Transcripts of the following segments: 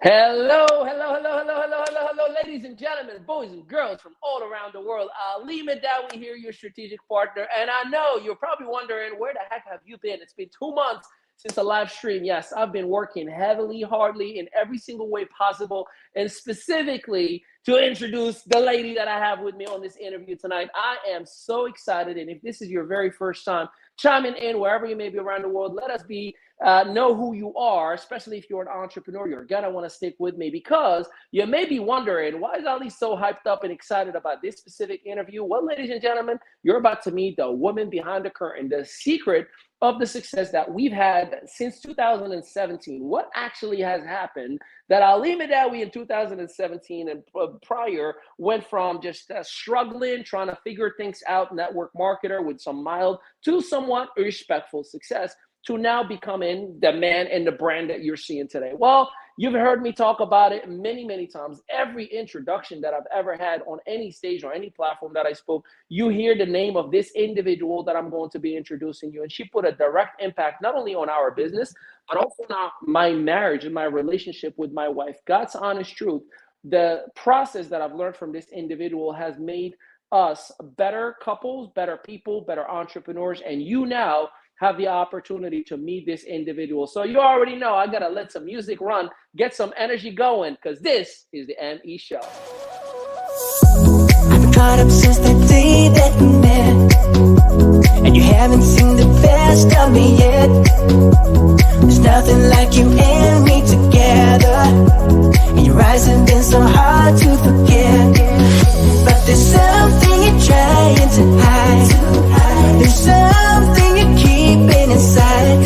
Hello, ladies and gentlemen, boys and girls from all around the world. Ali Mehdaoui here, your strategic partner. And I know you're probably wondering, where the heck have you been? It's been 2 months since the live stream. Yes, I've been working heavily, hardly, in every single way possible, and specifically to introduce the lady that I have with me on this interview tonight. I am so excited. And if this is your very first time chiming in, wherever you may be around the world, let us know who you are, especially if you're an entrepreneur. You're gonna want to stick with me because you may be wondering, why is Ali so hyped up and excited about this specific interview? Well, ladies and gentlemen, you're about to meet the woman behind the curtain, the secret of the success that we've had since 2017. What actually has happened that Ali Mehdaoui in 2017 and prior went from just struggling, trying to figure things out, network marketer with some mild to somewhat respectful success, to now becoming the man and the brand that you're seeing today? Well, you've heard me talk about it many, many times. Every introduction that I've ever had on any stage or any platform that I spoke, you hear the name of this individual that I'm going to be introducing you. And she put a direct impact not only on our business, but also on my marriage and my relationship with my wife. God's honest truth. The process that I've learned from this individual has made us better couples, better people, better entrepreneurs. And you now have the opportunity to meet this individual. So you already know I gotta let some music run, get some energy going, because this is the ME Show. I've been caught up since the day that we met, and you haven't seen the best of me yet. There's nothing like you and me together, and your eyes have been so hard to forget. But there's something you're trying to hide. There's something you're keeping inside.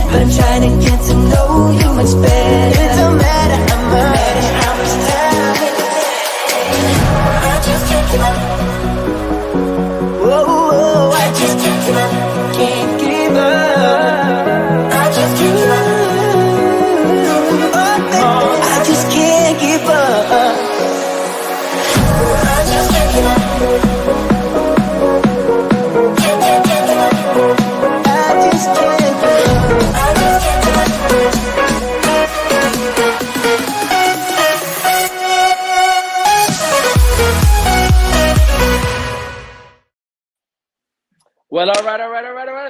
But I'm trying to get to know you much better. It don't matter how much time it takes. I just can't give up. Whoa, I just can't give up. Can't give up. I just can't give up. Oh, I just can't give up. I just can't give up. Well, all right.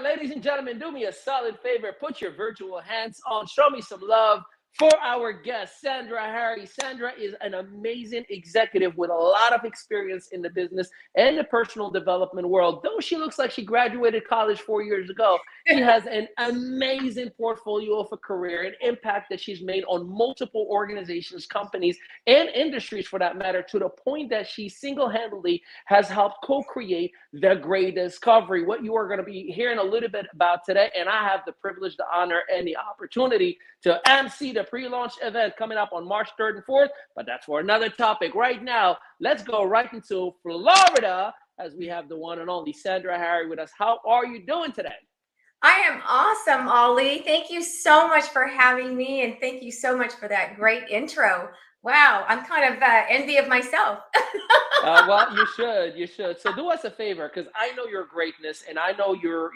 Ladies and gentlemen, do me a solid favor. Put your virtual hands on. Show me some love for our guest, Sandra Harry. Sandra is an amazing executive with a lot of experience in the business and the personal development world. Though she looks like she graduated college 4 years ago, she has an amazing portfolio of a career and impact that she's made on multiple organizations, companies, and industries for that matter, to the point that she single-handedly has helped co-create the Great Discovery, what you are going to be hearing a little bit about today. And I have the privilege, the honor, and the opportunity to MC the pre-launch event coming up on March 3rd and 4th, but that's for another topic. Right now, let's go right into Florida as we have the one and only Sandra Harry with us. How are you doing today? I am awesome, Ali. Thank you so much for having me, and thank you so much for that great intro. Wow, I'm kind of envy of myself. Well, you should. So do us a favor, because I know your greatness, and I know your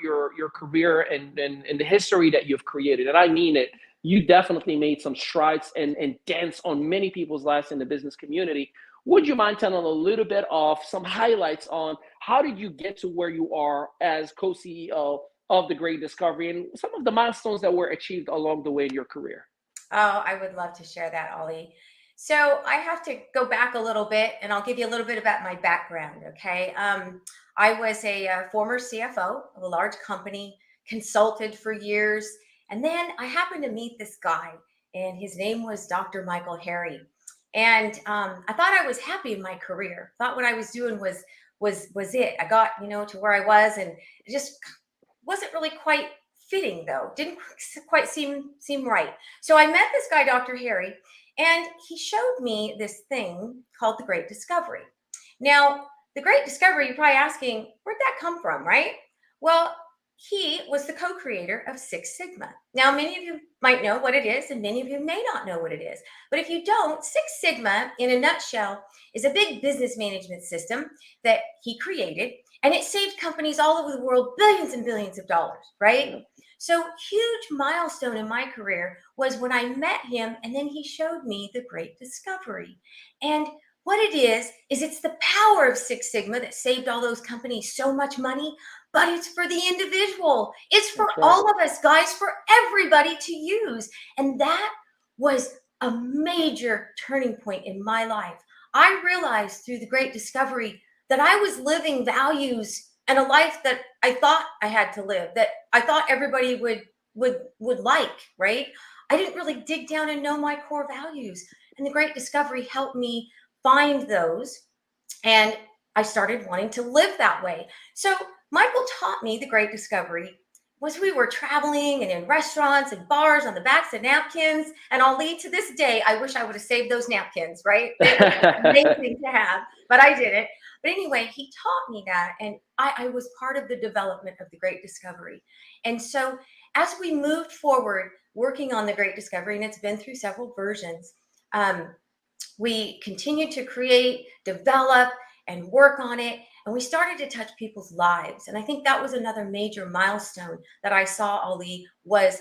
career and the history that you've created, and I mean it. You definitely made some strides and dents on many people's lives in the business community. Would you mind telling a little bit of some highlights on how did you get to where you are as co-CEO of the Great Discovery and some of the milestones that were achieved along the way in your career? Oh, I would love to share that, Ali. So I have to go back a little bit, and I'll give you a little bit about my background, okay? I was a former CFO of a large company, consulted for years, and then I happened to meet this guy, and his name was Dr. Michael Harry. And I thought I was happy in my career. Thought what I was doing was it. I got, to where I was, and it just wasn't really quite fitting, though. Didn't quite seem right. So I met this guy, Dr. Harry, and he showed me this thing called the Great Discovery. Now, the Great Discovery, you're probably asking, where'd that come from, right? Well, he was the co-creator of Six Sigma. Now, many of you might know what it is, and many of you may not know what it is. But if you don't, Six Sigma, in a nutshell, is a big business management system that he created, and it saved companies all over the world billions and billions of dollars, right? So huge milestone in my career was when I met him, and then he showed me the great discovery. And what it is it's the power of Six Sigma that saved all those companies so much money, but it's for the individual. It's for That's right. all of us guys, for everybody to use. And that was a major turning point in my life. I realized through the great discovery that I was living values and a life that I thought I had to live, that I thought everybody would like, right? I didn't really dig down and know my core values. And the great discovery helped me find those. And I started wanting to live that way. So Michael taught me the great discovery was we were traveling and in restaurants and bars on the backs of napkins. And I'll lead to this day, I wish I would have saved those napkins, right? They were amazing to have, but I didn't. But anyway, he taught me that. And I was part of the development of the great discovery. And so as we moved forward, working on the great discovery, and it's been through several versions, we continued to create, develop, and work on it. And we started to touch people's lives. And I think that was another major milestone that I saw, Ali, was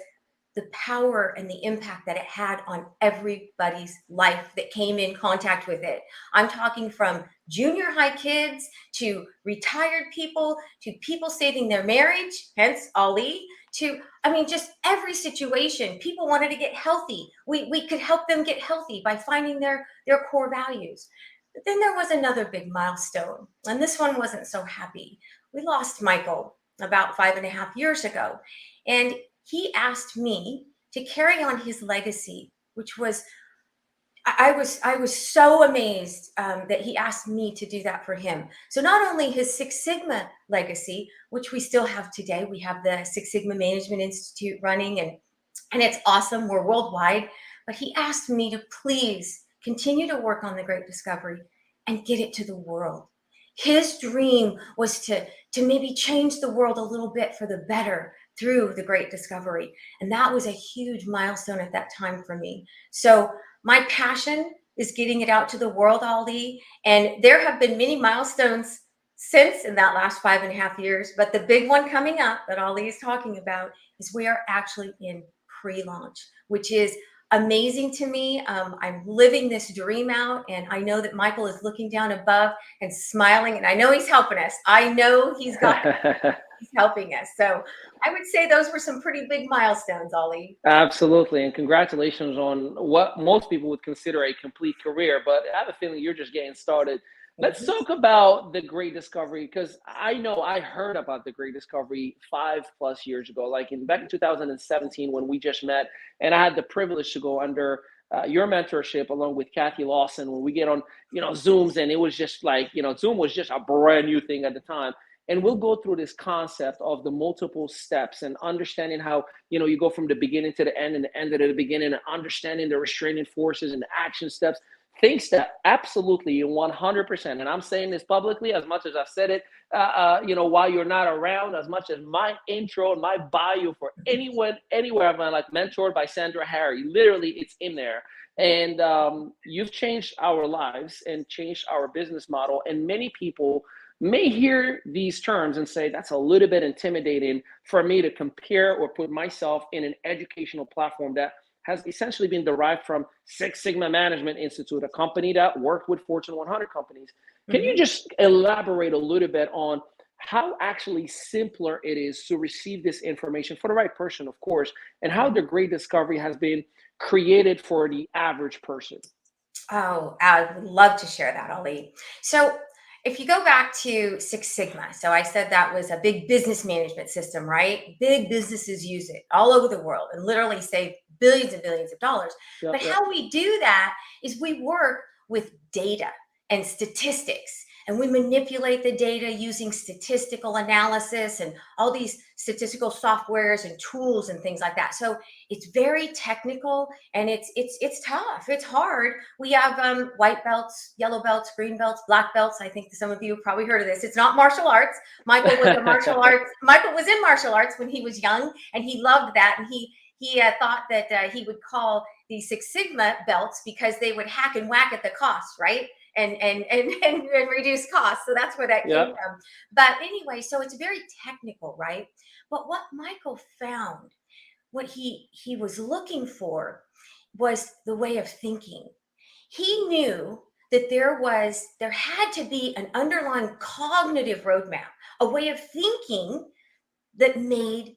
the power and the impact that it had on everybody's life that came in contact with it. I'm talking from junior high kids to retired people to people saving their marriage, hence Ali, to, I mean, just every situation. People wanted to get healthy. We could help them get healthy by finding their core values. But then there was another big milestone, and this one wasn't so happy. We lost Michael about 5.5 years ago, and he asked me to carry on his legacy, which was, I was so amazed that he asked me to do that for him. So not only his Six Sigma legacy, which we still have today, we have the Six Sigma Management Institute running, and it's awesome. We're worldwide, but he asked me to please continue to work on the great discovery and get it to the world. His dream was to maybe change the world a little bit for the better through the great discovery. And that was a huge milestone at that time for me. So my passion is getting it out to the world, Ali. And there have been many milestones since in that last 5.5 years. But the big one coming up that Ali is talking about is we are actually in pre-launch, which is amazing to me. I'm living this dream out, and I know that Michael is looking down above and smiling, and I know he's helping us. I know he's helping us. So I would say those were some pretty big milestones, Ali. Absolutely. And congratulations on what most people would consider a complete career, but I have a feeling you're just getting started. Let's talk about the Great Discovery, because I know I heard about the Great Discovery 5+ years ago, like back in 2017 when we just met, and I had the privilege to go under your mentorship along with Kathy Lawson when we get on, Zooms, and it was just like, Zoom was just a brand new thing at the time. And we'll go through this concept of the multiple steps and understanding how, you go from the beginning to the end and the end to the beginning, and understanding the restraining forces and the action steps. Things that absolutely 100%, and I'm saying this publicly as much as I've said it, while you're not around, as much as my intro and my bio for anyone, anywhere I've been like mentored by Sandra Harry, literally it's in there. And you've changed our lives and changed our business model. And many people may hear these terms and say, that's a little bit intimidating for me to compare or put myself in an educational platform that has essentially been derived from Six Sigma Management Institute, a company that worked with Fortune 100 companies. Can you just elaborate a little bit on how actually simpler it is to receive this information for the right person, of course, and how the Great Discovery has been created for the average person? Oh, I would love to share that, Ali. So if you go back to Six Sigma, so I said that was a big business management system, right? Big businesses use it all over the world and literally save billions and billions of dollars. But how we do that is we work with data and statistics, and we manipulate the data using statistical analysis and all these statistical softwares and tools and things like that. So it's very technical, and it's tough. It's hard. We have white belts, yellow belts, green belts, black belts. I think some of you have probably heard of this. It's not martial arts. Michael was a martial arts. Michael was in martial arts when he was young, and he loved that. And he thought that he would call the Six Sigma belts because they would hack and whack at the cost, right? And reduce costs. So that's where that came from. But anyway, so it's very technical, right? But what Michael found, what he was looking for, was the way of thinking. He knew that there had to be an underlying cognitive roadmap, a way of thinking that made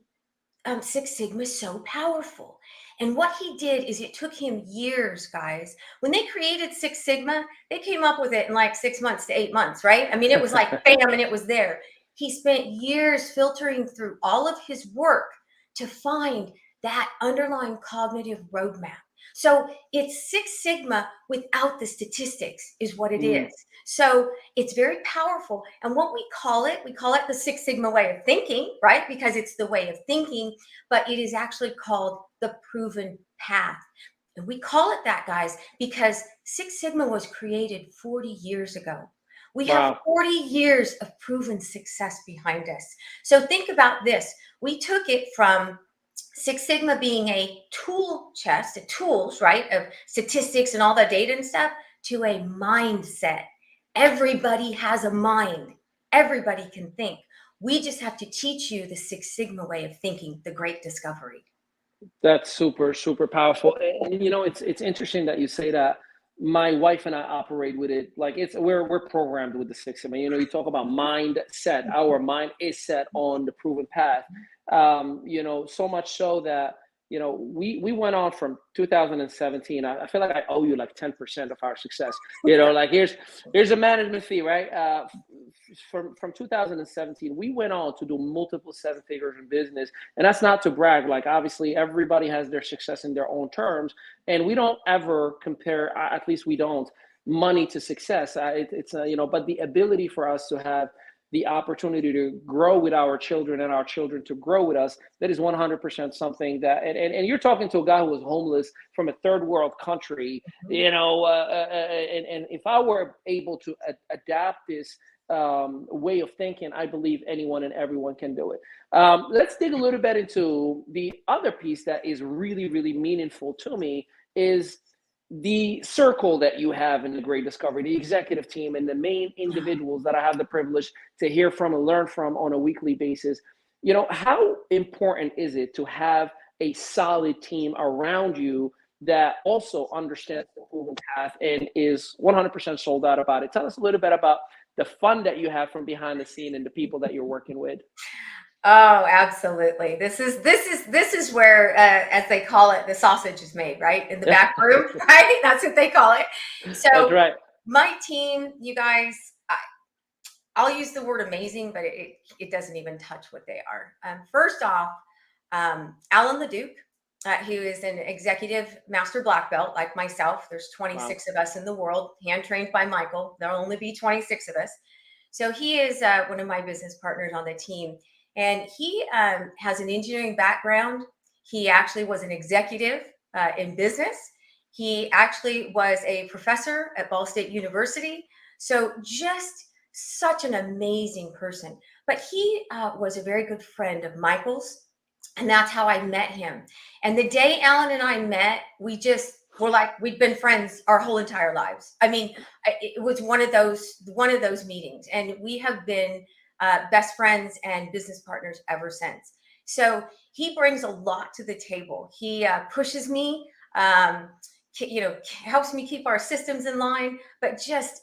Six Sigma so powerful. And what he did is, it took him years, guys. When they created Six Sigma, they came up with it in like 6 months to 8 months, right? I mean, it was like bam, and it was there. He spent years filtering through all of his work to find that underlying cognitive roadmap. So it's Six Sigma without the statistics, is what it is. So it's very powerful. And what we call it the Six Sigma way of thinking, right? Because it's the way of thinking, but it is actually called the proven path. And we call it that, guys, because Six Sigma was created 40 years ago. We have 40 years of proven success behind us. So think about this. We took it from Six Sigma being a tool chest, tools, right, of statistics and all the data and stuff, to a mindset. Everybody has a mind. Everybody can think. We just have to teach you the Six Sigma way of thinking, the great discovery. That's super, super powerful. And it's interesting that you say that. My wife and I operate with it like we're programmed with the Six Sigma. You talk about mindset. Our mind is set on the proven path. So much so that we went on from 2017. I feel like I owe you like 10% of our success. Like here's a management fee, right? From 2017, we went on to do multiple seven figures in business, and that's not to brag. Like obviously, everybody has their success in their own terms, and we don't ever compare. At least we don't, money to success. But the ability for us to have the opportunity to grow with our children and our children to grow with us, that is 100% something that, and you're talking to a guy who was homeless from a third world country, and if I were able to adapt this way of thinking, I believe anyone and everyone can do it. Let's dig a little bit into the other piece that is really, really meaningful to me, is the circle that you have in the Great Discovery, the executive team, and the main individuals that I have the privilege to hear from and learn from on a weekly basis. How important is it to have a solid team around you that also understands the proven path and is 100% sold out about it? Tell us a little bit about the fun that you have from behind the scene and the people that you're working with. Oh, absolutely. This is where, as they call it, the sausage is made, right? In the back room, right? That's what they call it. So that's right. My team, you guys, I'll use the word amazing, but it doesn't even touch what they are. First off, Alan LeDuc, who is an executive master black belt like myself. There's 26 of us in the world, hand trained by Michael. There'll only be 26 of us. So he is one of my business partners on the team. And he has an engineering background. He actually was an executive in business. He actually was a professor at Ball State University. So just such an amazing person. But he was a very good friend of Michael's. And that's how I met him. And the day Alan and I met, we just were like, we'd been friends our whole entire lives. I mean, it was one of those meetings. And we have been best friends and business partners ever since. So he brings a lot to the table. He pushes me, helps me keep our systems in line, but just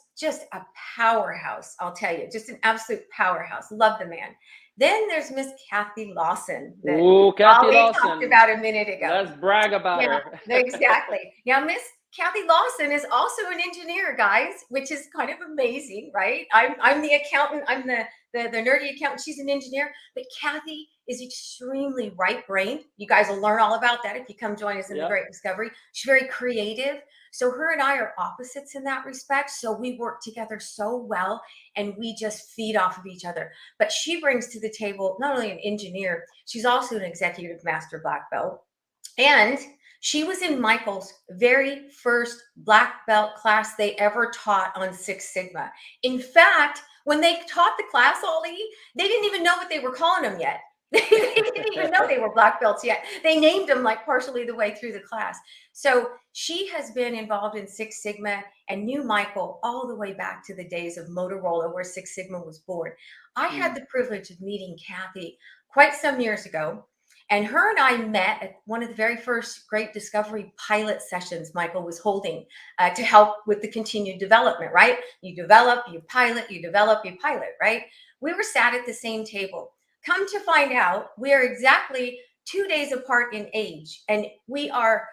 a powerhouse, I'll tell you, just an absolute powerhouse. Love the man. Then there's Miss Kathy Lawson that Kathy Lawson talked about a minute ago. Let's brag about her. Exactly. Now, Miss Kathy Lawson is also an engineer, guys, which is kind of amazing, right? I'm the accountant. I'm the nerdy accountant. She's an engineer, but Kathy is extremely right-brained. You guys will learn all about that if you come join us in the Great Discovery. She's very creative. So her and I are opposites in that respect. So we work together so well and we just feed off of each other. But she brings to the table not only an engineer, she's also an executive master black belt. And she was in Michael's very first black belt class they ever taught on Six Sigma. In fact, when they taught the class, Ollie, they didn't even know what they were calling them yet. They didn't even know they were black belts yet. They named them like partially the way through the class. So she has been involved in Six Sigma and knew Michael all the way back to the days of Motorola, where Six Sigma was born. I had the privilege of meeting Kathy quite some years ago. And her and I met at one of the very first Great Discovery pilot sessions Michael was holding to help with the continued development, right? You develop, you pilot, you develop, you pilot, right? We were sat at the same table. Come to find out, we are exactly 2 days apart in age, and we are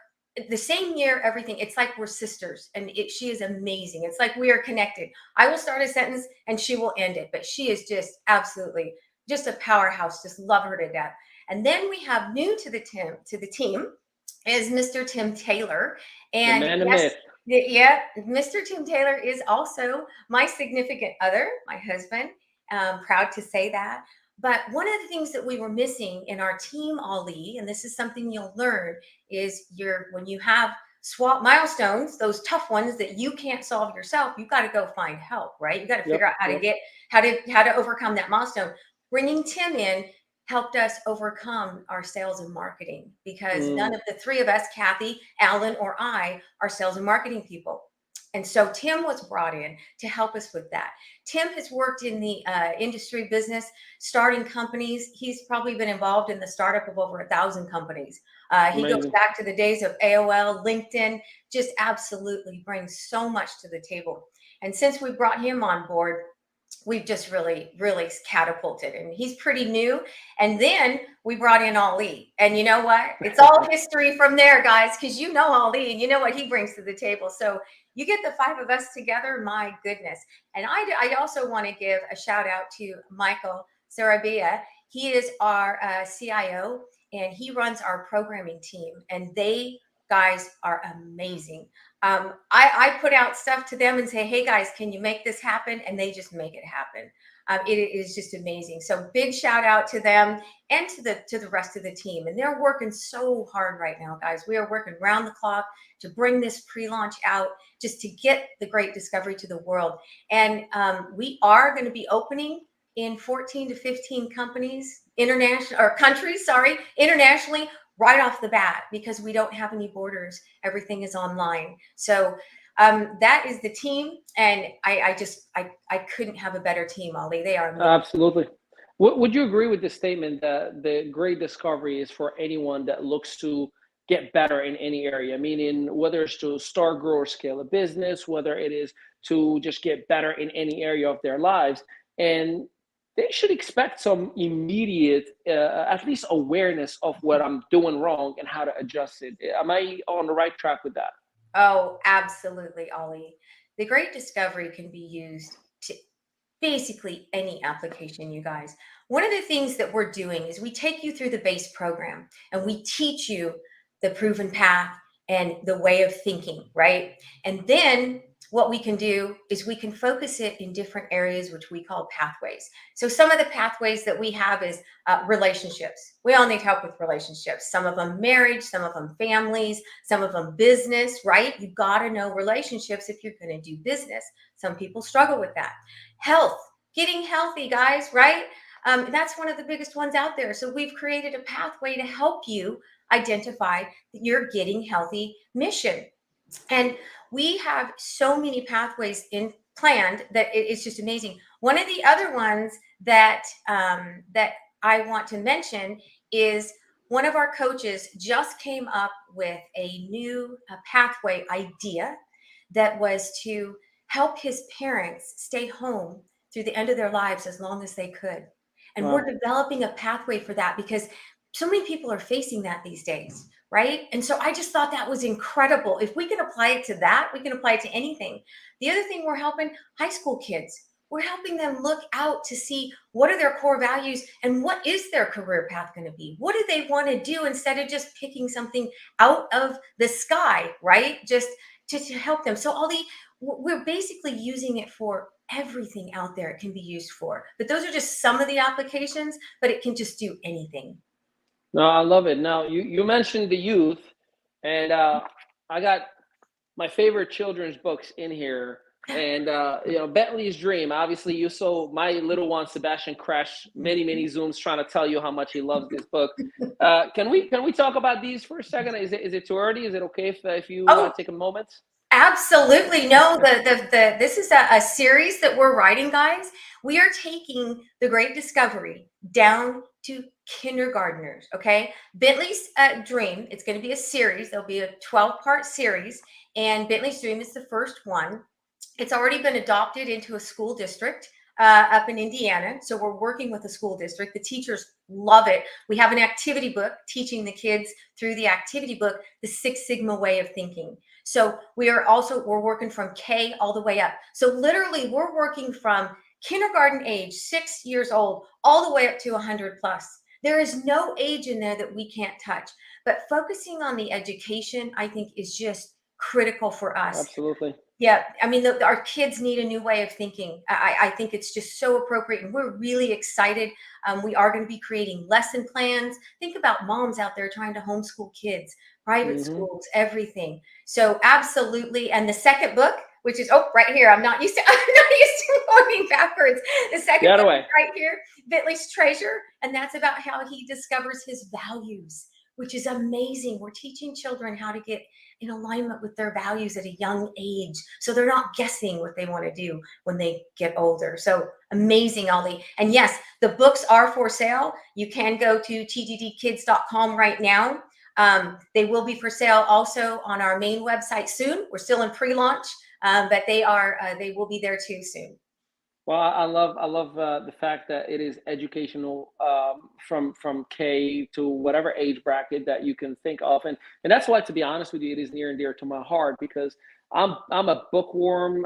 the same year, everything. It's like we're sisters, and she is amazing. It's like we are connected. I will start a sentence and she will end it, but she is just absolutely just a powerhouse. Just love her to death. And then we have new to the team is Mr. Tim Taylor. And The man of yes, myth. yeah, Mr. Tim Taylor is also my significant other, my husband. Proud to say that. But one of the things that we were missing in our team, Ali, and this is something you'll learn, is when you have SWOT milestones, those tough ones that you can't solve yourself, you got to go find help, right? You got to figure out how to overcome that milestone. Bringing Tim in helped us overcome our sales and marketing, because none of the three of us, Kathy, Alan, or I, are sales and marketing people. And so Tim was brought in to help us with that. Tim has worked in the industry business, starting companies. He's probably been involved in the startup of over 1,000 companies. He goes back to the days of AOL, LinkedIn, just absolutely brings so much to the table. And since we brought him on board, we've just really, really catapulted, and he's pretty new. And then we brought in Ali, and you know what? It's all history from there, guys, because you know Ali and you know what he brings to the table. So you get the five of us together, my goodness. And I also want to give a shout out to Michael Sarabia. He is our CIO, and he runs our programming team, and they guys are amazing. I put out stuff to them and say, hey guys, can you make this happen? And they just make it happen. It is just amazing. So big shout out to them and to the rest of the team. And they're working so hard right now, guys. We are working round the clock to bring this pre-launch out, just to get the Great Discovery to the world. And we are going to be opening in 14 to 15 countries internationally, right off the bat, because we don't have any borders. Everything is online. So that is the team. And I couldn't have a better team, Ali. They are amazing. Absolutely. Would you agree with the statement that the Great Discovery is for anyone that looks to get better in any area? Meaning, whether it's to start, grow, or scale a business, whether it is to just get better in any area of their lives, and they should expect some immediate, at least awareness of what I'm doing wrong and how to adjust it. Am I on the right track with that? Oh, absolutely, Ali. The Great Discovery can be used to basically any application, you guys. One of the things that we're doing is we take you through the base program, and we teach you the proven path and the way of thinking, right? And then what we can do is we can focus it in different areas, which we call pathways. So some of the pathways that we have is relationships. We all need help with relationships. Some of them marriage, some of them families, some of them business, right? You got to know relationships if you're going to do business. Some people struggle with that. Health, getting healthy, guys, right? That's one of the biggest ones out there. So we've created a pathway to help you identify your getting healthy mission. And we have so many pathways planned that it's just amazing. One of the other ones that that I want to mention is one of our coaches just came up with a new pathway idea that was to help his parents stay home through the end of their lives as long as they could. And we're developing a pathway for that because so many people are facing that these days, right? And so I just thought that was incredible. If we can apply it to that, we can apply it to anything. The other thing, we're helping high school kids. We're helping them look out to see what are their core values and what is their career path going to be? What do they want to do instead of just picking something out of the sky, right? Just to help them. So we're basically using it for everything out there it can be used for. But those are just some of the applications, but it can just do anything. No, I love it. Now, you mentioned the youth, and I got my favorite children's books in here. And Bentley's Dream. Obviously, you saw my little one Sebastian crash many Zooms trying to tell you how much he loves this book. Can we talk about these for a second? Is it too early? Is it okay if you take a moment? Absolutely. No, this is a series that we're writing, guys. We are taking the Great Discovery down to kindergartners. Okay. Bentley's Dream, it's going to be a series. There'll be a 12-part series, and Bentley's Dream is the first one. It's already been adopted into a school district up in Indiana. So we're working with the school district. The teachers love it. We have an activity book teaching the kids through the activity book, the Six Sigma way of thinking. So we're working from K all the way up. So literally we're working from kindergarten age, 6 years old, all the way up to 100 plus. There is no age in there that we can't touch, but focusing on the education, I think, is just critical for us. Absolutely. Yeah, I mean, our kids need a new way of thinking. I think it's just so appropriate, and we're really excited. We are going to be creating lesson plans. Think about moms out there trying to homeschool kids, private schools, everything. So absolutely. And the second book, which is right here. I'm not used to going backwards. The second book is right here, Bentley's Treasure, and that's about how he discovers his values, which is amazing. We're teaching children how to get in alignment with their values at a young age, so they're not guessing what they want to do when they get older. So amazing, Ollie. And yes, the books are for sale. You can go to tddkids.com right now. They will be for sale also on our main website soon. We're still in pre-launch, but they will be there too soon. Well, I love the fact that it is educational, from K to whatever age bracket that you can think of, and that's why, to be honest with you, it is near and dear to my heart, because I'm a bookworm.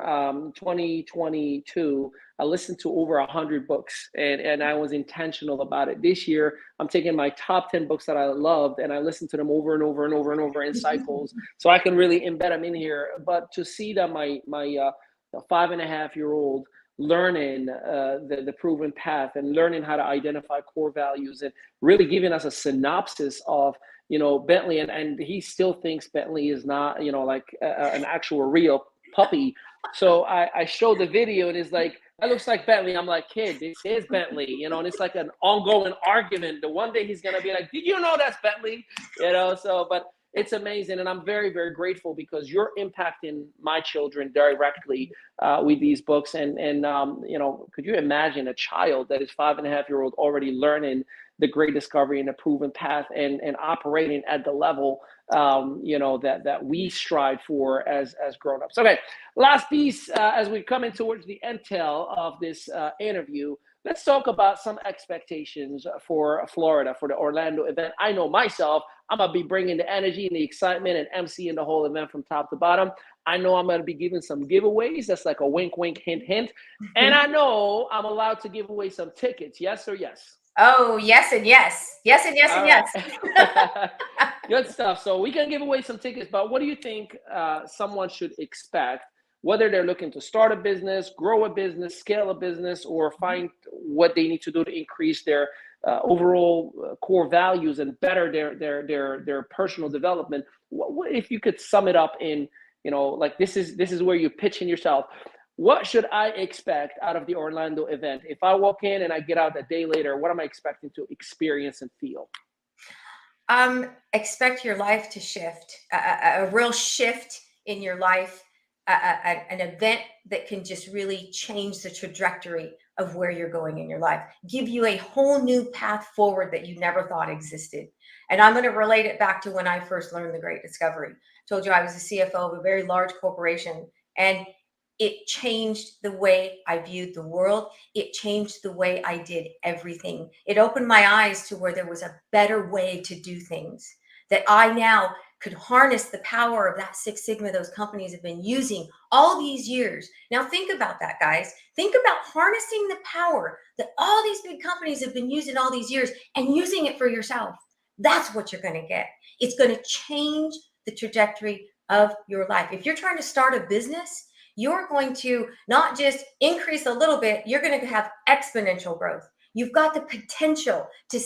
2022, I listened to over 100 books, and I was intentional about it. This year, I'm taking my top 10 books that I loved, and I listen to them over and over and over and over in cycles, so I can really embed them in here. But to see that my 5.5-year-old learning the proven path and learning how to identify core values and really giving us a synopsis of Bentley, and he still thinks Bentley is not like an actual real puppy. So I showed the video, and it's like, that looks like Bentley. I'm like, kid, this is Bentley, and it's like an ongoing argument. The one day he's gonna be like, did you know that's Bentley? So but it's amazing, and I'm very, very grateful, because you're impacting my children directly with these books. And could you imagine a child that is 5.5-year-old already learning the great discovery and the proven path, and operating at the level that we strive for as grown-ups. Okay, last piece as we come in towards the end tail of this interview. Let's talk about some expectations for Florida, for the Orlando event. I know myself, I'm going to be bringing the energy and the excitement and emceeing the whole event from top to bottom. I know I'm going to be giving some giveaways. That's like a wink, wink, hint, hint. And I know I'm allowed to give away some tickets. Yes or yes? Oh, yes and yes. Yes and yes and yes. Good stuff. So we can give away some tickets, but what do you think someone should expect, whether they're looking to start a business, grow a business, scale a business, or find what they need to do to increase their overall core values and better their personal development? What if you could sum it up in, like, this is where you're pitching yourself. What should I expect out of the Orlando event? If I walk in and I get out a day later, what am I expecting to experience and feel? Expect your life to shift, a real shift in your life, an event that can just really change the trajectory of where you're going in your life, give you a whole new path forward that you never thought existed. And I'm going to relate it back to when I first learned the great discovery. I told you I was the CFO of a very large corporation, and it changed the way I viewed the world. It changed the way I did everything. It opened my eyes to where there was a better way to do things, that I now could harness the power of that Six Sigma those companies have been using all these years. Now think about that, guys. Think about harnessing the power that all these big companies have been using all these years and using it for yourself. That's what you're going to get. It's going to change the trajectory of your life. If you're trying to start a business, you're going to not just increase a little bit, you're going to have exponential growth. You've got the potential to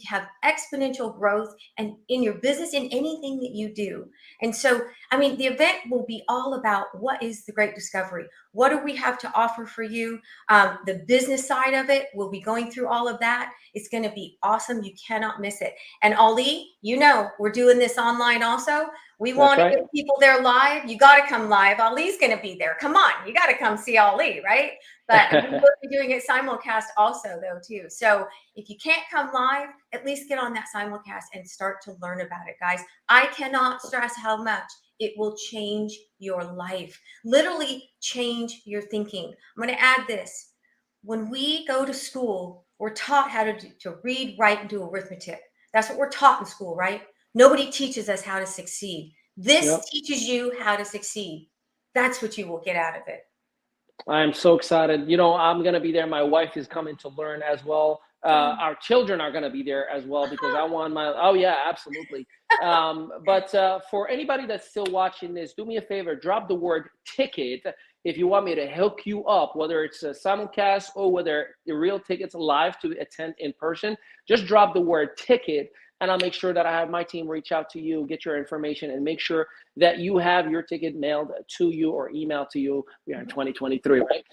have exponential growth and in your business, in anything that you do. And so, the event will be all about what is the great discovery? What do we have to offer for you? The business side of it, we'll be going through all of that. It's going to be awesome. You cannot miss it. And Ali, we're doing this online also. We That's want to right. get people there live. You got to come live. Ali's going to be there. Come on, you got to come see Ali, right? But we will be doing it simulcast also, though, too. So if you can't come live, at least get on that simulcast and start to learn about it, guys. I cannot stress how much it will change your life. Literally change your thinking. I'm going to add this. When we go to school, we're taught how to read, write, and do arithmetic. That's what we're taught in school, right? Nobody teaches us how to succeed. This teaches you how to succeed. That's what you will get out of it. I'm so excited. You know, I'm going to be there. My wife is coming to learn as well. Our children are going to be there as well because I want my, oh yeah, absolutely. But for anybody that's still watching this, do me a favor, drop the word ticket if you want me to hook you up, whether it's a simulcast or whether the real tickets live to attend in person. Just drop the word ticket and I'll make sure that I have my team reach out to you, get your information, and make sure that you have your ticket mailed to you or emailed to you. We are in 2023, right?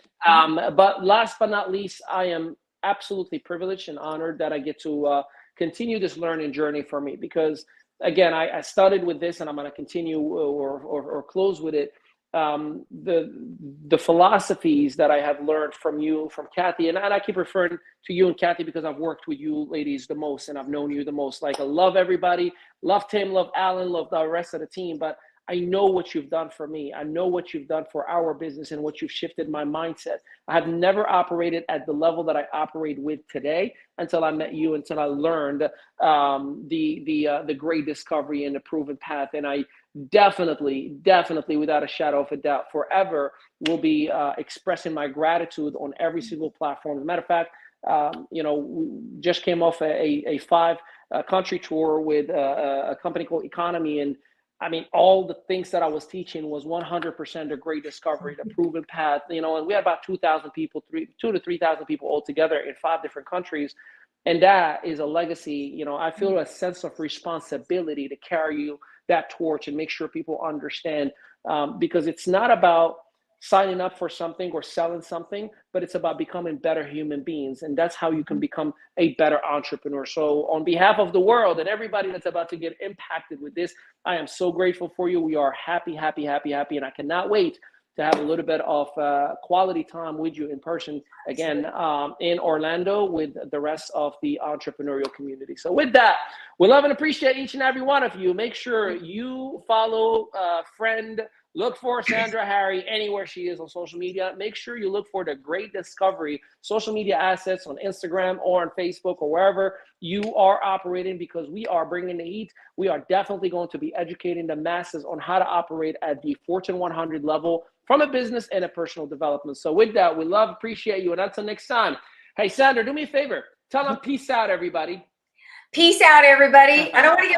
But last but not least, I am absolutely privileged and honored that I get to continue this learning journey for me because, again, I started with this and I'm going to continue or close with it. The philosophies that I have learned from you, from Kathy, and I keep referring to you and Kathy because I've worked with you ladies the most and I've known you the most. Like I love everybody, love Tim, love Alan, love the rest of the team, but I know what you've done for me. I know what you've done for our business and what you've shifted my mindset. I have never operated at the level that I operate with today until I met you, until I learned the great discovery and the proven path. And I definitely, without a shadow of a doubt, forever will be expressing my gratitude on every single platform. As a matter of fact, you know, we just came off a 5-country tour with a company called Economy, and I mean, all the things that I was teaching was 100% a great discovery, the proven path, you know, and we had about 2,000 people, 2,000 to 3,000 people all together in 5 different countries. And that is a legacy. You know, I feel a sense of responsibility to carry you that torch and make sure people understand, because it's not about signing up for something or selling something, but it's about becoming better human beings. And that's how you can become a better entrepreneur. So on behalf of the world and everybody that's about to get impacted with this, I am so grateful for you. We are happy. And I cannot wait to have a little bit of quality time with you in person again in Orlando with the rest of the entrepreneurial community. So with that, we love and appreciate each and every one of you. Make sure you follow, friend, look for Sandra Harry anywhere she is on social media. Make sure you look for the Great Discovery social media assets on Instagram or on Facebook or wherever you are operating, because we are bringing the heat. We are definitely going to be educating the masses on how to operate at the Fortune 100 level from a business and a personal development. So with that, we love, appreciate you. And until next time, hey, Sandra, do me a favor. Tell them peace out, everybody. Peace out, everybody. I don't want to get